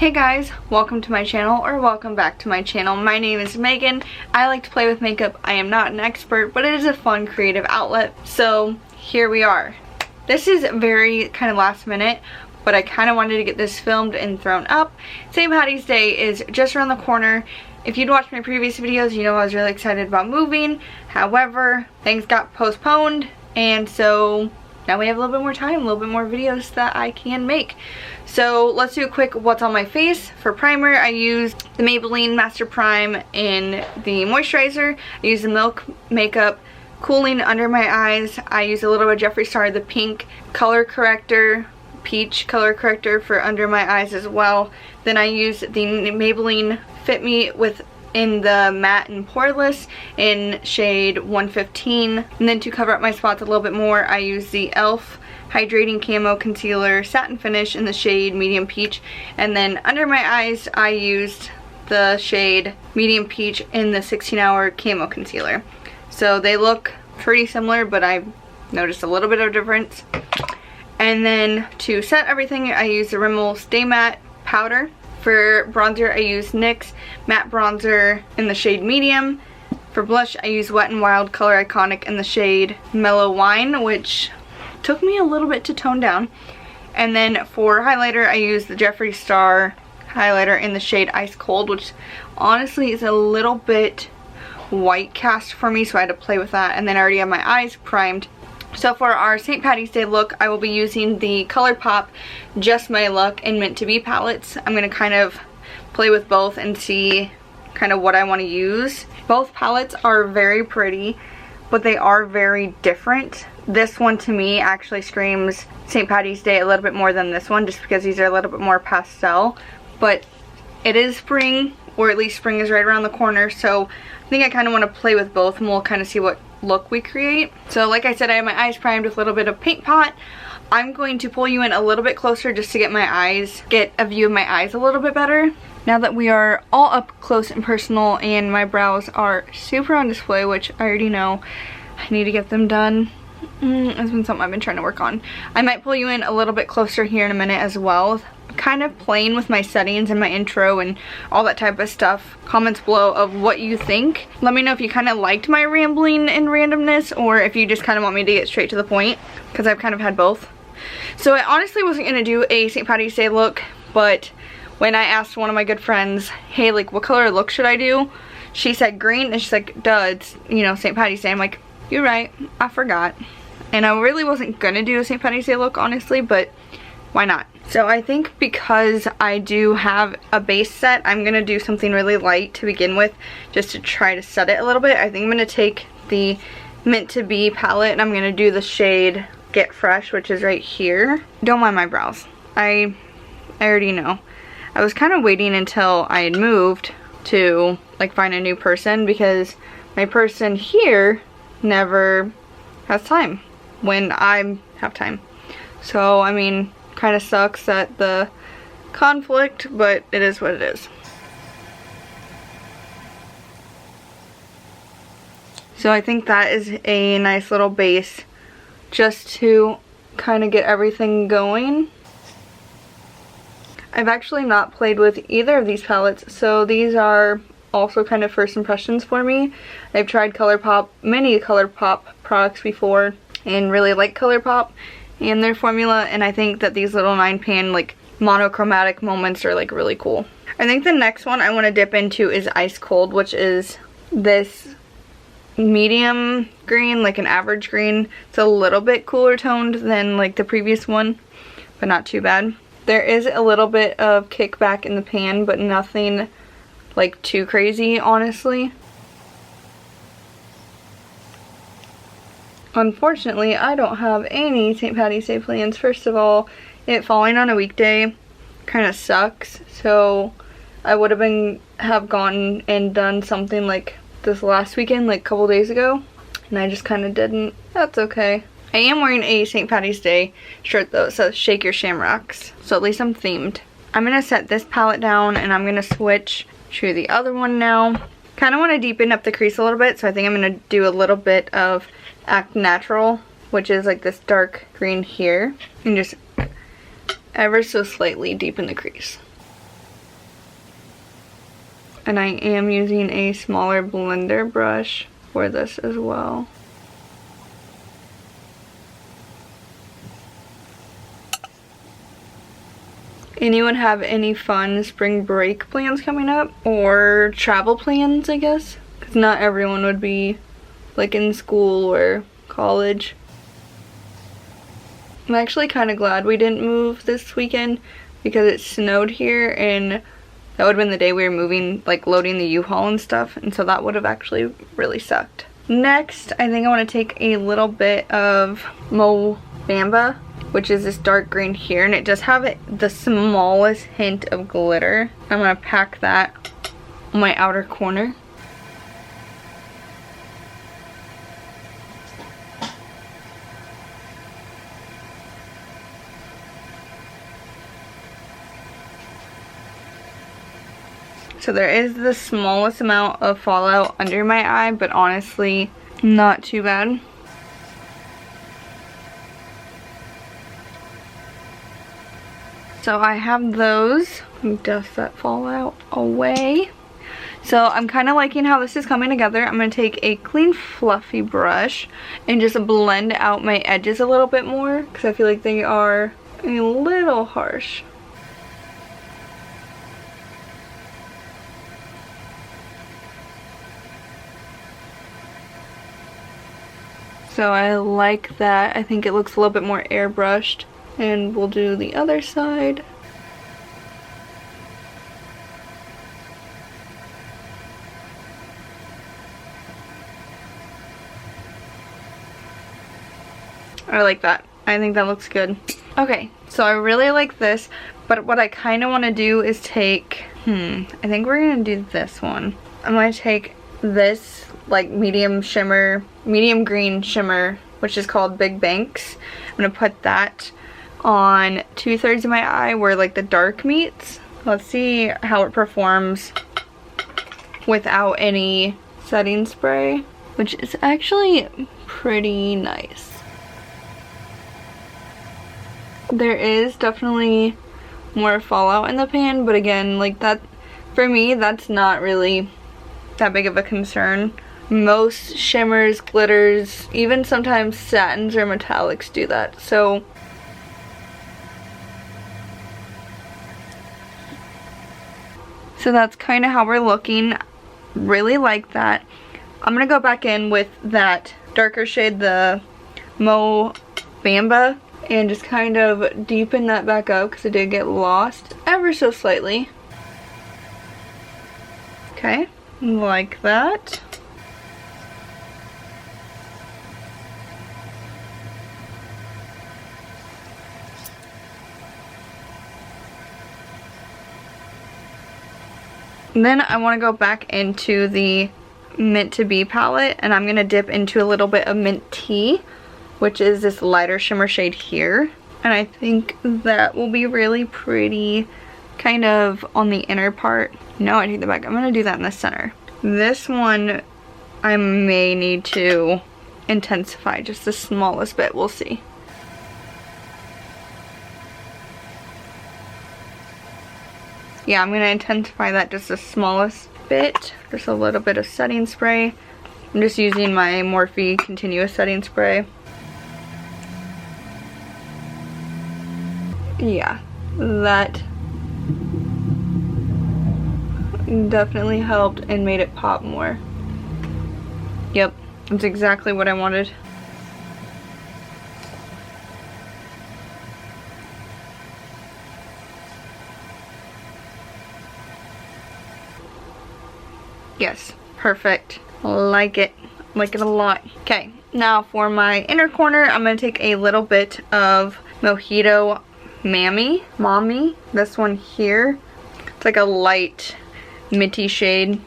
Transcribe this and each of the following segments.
Hey guys, welcome to my channel, or welcome back to my channel. My name is Megan. I like to play with makeup. I am not an expert, but it is a fun creative outlet. So here we are. This is very kind of last minute, but I kind of wanted to get this filmed and thrown up. St. Patty's Day is just around the corner. If you'd watched my previous videos, you know I was really excited about moving. However, things got postponed, and so now we have a little bit more time, a little bit more videos that I can make. So let's do a quick what's on my face. For primer, I use the Maybelline Master Prime in the moisturizer. I use the Milk Makeup Cooling under my eyes. I use a little bit of Jeffree Star, the pink color corrector, peach color corrector for under my eyes as well. Then I use the Maybelline Fit Me in the matte and poreless in shade 115. And then to cover up my spots a little bit more, I use the e.l.f. Hydrating Camo Concealer Satin Finish in the shade Medium Peach. And then under my eyes, I used the shade Medium Peach in the 16 Hour Camo Concealer. So they look pretty similar, but I noticed a little bit of difference. And then to set everything, I use the Rimmel Stay Matte Powder. For bronzer, I use NYX Matte Bronzer in the shade Medium. For blush, I use Wet n Wild Color Iconic in the shade Mellow Wine, which took me a little bit to tone down. And then for highlighter, I use the Jeffree Star highlighter in the shade Ice Cold, which honestly is a little bit white cast for me, so I had to play with that. And then I already have my eyes primed. So for our St. Patty's Day look, I will be using the ColourPop Just My Luck and Meant to Be palettes. I'm going to kind of play with both and see kind of what I want to use. Both palettes are very pretty, but they are very different. This one to me actually screams St. Patty's Day a little bit more than this one, just because these are a little bit more pastel. But it is spring, or at least spring is right around the corner, so I think I kind of want to play with both and we'll kind of see what look we create. So like I said, I have my eyes primed with a little bit of Paint Pot. I'm going to pull you in a little bit closer just to get a view of my eyes a little bit better. Now that we are all up close and personal and my brows are super on display, which I already know I need to get them done. It's been something I've been trying to work on. I might pull you in a little bit closer here in a minute as well. Kind of playing with my settings and my intro and all that type of stuff. Comments below of what you think. Let me know if you kind of liked my rambling and randomness, or if you just kind of want me to get straight to the point, because I've kind of had both. So I honestly wasn't going to do a St. Patty's Day look, but when I asked one of my good friends, hey, like, what color look should I do? She said green, and she's like, duh, it's, you know, St. Patty's Day. I'm like, you're right, I forgot. And I really wasn't going to do a St. Patty's Day look, honestly, but why not? So I think because I do have a base set, I'm going to do something really light to begin with, just to try to set it a little bit. I think I'm going to take the Meant to Be palette, and I'm going to do the shade Get Fresh, which is right here. Don't mind my brows. I already know. I was kind of waiting until I had moved to like find a new person, because my person here never has time when I have time. So I mean, kind of sucks at the conflict, but it is what it is. So I think that is a nice little base just to kind of get everything going. I've actually not played with either of these palettes, so these are also kind of first impressions for me. I've tried many ColourPop products before and really like ColourPop and their formula, and I think that these little 9-pan like monochromatic moments are like really cool. I think the next one I want to dip into is Ice Cold, which is this medium green, like an average green. It's a little bit cooler toned than like the previous one, but not too bad. There is a little bit of kickback in the pan, but nothing like too crazy, honestly. Unfortunately, I don't have any St. Patty's Day plans. First of all, it falling on a weekday kind of sucks, so I would have gone and done something like this last weekend, like a couple days ago, and I just kind of didn't. That's okay. I am wearing a St. Patty's Day shirt though. It says Shake Your Shamrocks, so at least I'm themed. I'm going to set this palette down and I'm going to switch to the other one now. Kind of want to deepen up the crease a little bit, so I think I'm going to do a little bit of Act Natural, which is like this dark green here, and just ever so slightly deepen the crease. And I am using a smaller blender brush for this as well. Anyone have any fun spring break plans coming up? Or travel plans, I guess? Because not everyone would be like in school or college. I'm actually kind of glad we didn't move this weekend because it snowed here, and that would have been the day we were moving, like loading the U-Haul and stuff, and so that would have actually really sucked. Next, I think I want to take a little bit of Bamba, which is this dark green here, and it does have the smallest hint of glitter. I'm going to pack that on my outer corner. So there is the smallest amount of fallout under my eye, but honestly, not too bad. So I have those. Dust that fallout away. So I'm kind of liking how this is coming together. I'm going to take a clean fluffy brush and just blend out my edges a little bit more because I feel like they are a little harsh. So I like that. I think it looks a little bit more airbrushed. And we'll do the other side. I like that. I think that looks good. Okay, so I really like this, but what I kind of want to do is take, I think we're going to do this one. I'm going to take this like medium green shimmer, which is called Big Banks. I'm going to put that on 2/3 of my eye where like the dark meets. Let's see how it performs without any setting spray, which is actually pretty nice. There is definitely more fallout in the pan, but again, like that, for me, that's not really that big of a concern. Most shimmers, glitters, even sometimes satins or metallics do that. So that's kind of how we're looking. Really like that. I'm going to go back in with that darker shade, the Bamba, and just kind of deepen that back up because it did get lost ever so slightly. Okay, like that. And then I want to go back into the Meant to Be palette, and I'm going to dip into a little bit of Mint Tea, which is this lighter shimmer shade here. And I think that will be really pretty kind of on the inner part. No, I take that back. I'm going to do that in the center. This one I may need to intensify just the smallest bit. We'll see. Yeah, I'm going to intensify that just the smallest bit. Just a little bit of setting spray. I'm just using my Morphe continuous setting spray. Yeah, that definitely helped and made it pop more. Yep, that's exactly what I wanted. Yes, perfect. Like it a lot. Okay, now for my inner corner, I'm going to take a little bit of Mojito Mommy, this one here. It's like a light minty shade.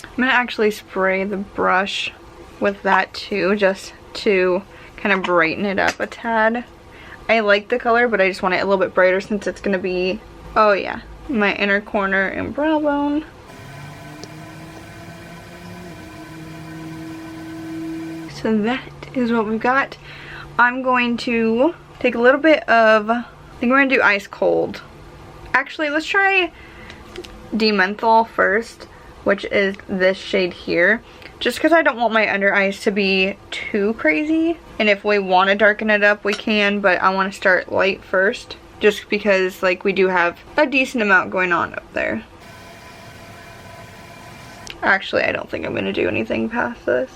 I'm going to actually spray the brush with that too, just to kind of brighten it up a tad. I like the color, but I just want it a little bit brighter since it's going to be, oh yeah, my inner corner and brow bone. So that is what we've got. I'm going to take a little bit of, I think we're gonna do ice cold. Actually, let's try Dementhol first, which is this shade here. Just because I don't want my under eyes to be too crazy. And if we want to darken it up, we can, but I want to start light first. Just because, like, we do have a decent amount going on up there. Actually, I don't think I'm going to do anything past this.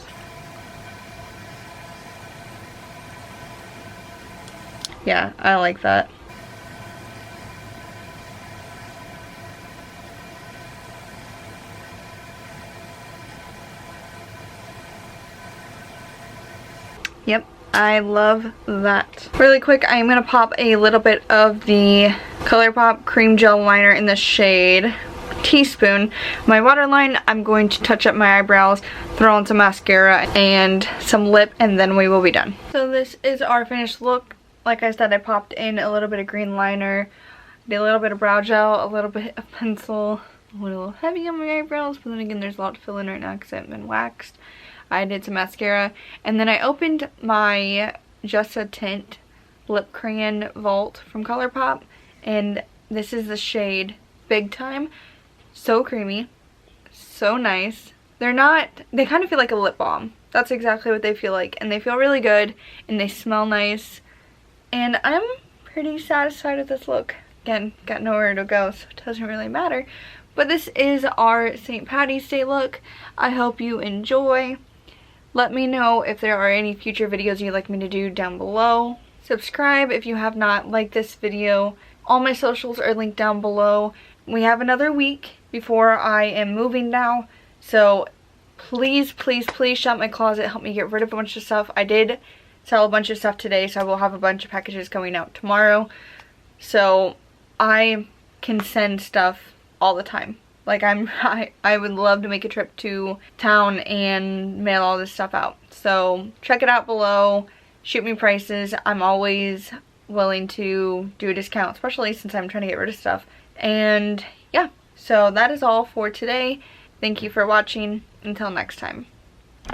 Yeah, I like that. Yep, I love that. Really quick, I'm going to pop a little bit of the ColourPop Cream Gel Liner in the shade Teaspoon. My waterline, I'm going to touch up my eyebrows, throw on some mascara and some lip, and then we will be done. So this is our finished look. Like I said, I popped in a little bit of green liner, did a little bit of brow gel, a little bit of pencil, a little heavy on my eyebrows, but then again there's a lot to fill in right now because I haven't been waxed. I did some mascara, and then I opened my Just a Tint Lip Crayon Vault from ColourPop, and this is the shade Big Time. So creamy, so nice. They kind of feel like a lip balm. That's exactly what they feel like, and they feel really good, and they smell nice, and I'm pretty satisfied with this look. Again, got nowhere to go, so it doesn't really matter, but this is our St. Patty's Day look. I hope you enjoy. Let me know if there are any future videos you'd like me to do down below. Subscribe if you have not. Like this video. All my socials are linked down below. We have another week before I am moving now. So please, please, please shop my closet. Help me get rid of a bunch of stuff. I did sell a bunch of stuff today, so I will have a bunch of packages coming out tomorrow. So I can send stuff all the time. Like I would love to make a trip to town and mail all this stuff out. So check it out below. Shoot me prices. I'm always willing to do a discount, especially since I'm trying to get rid of stuff. And yeah, so that is all for today. Thank you for watching. Until next time.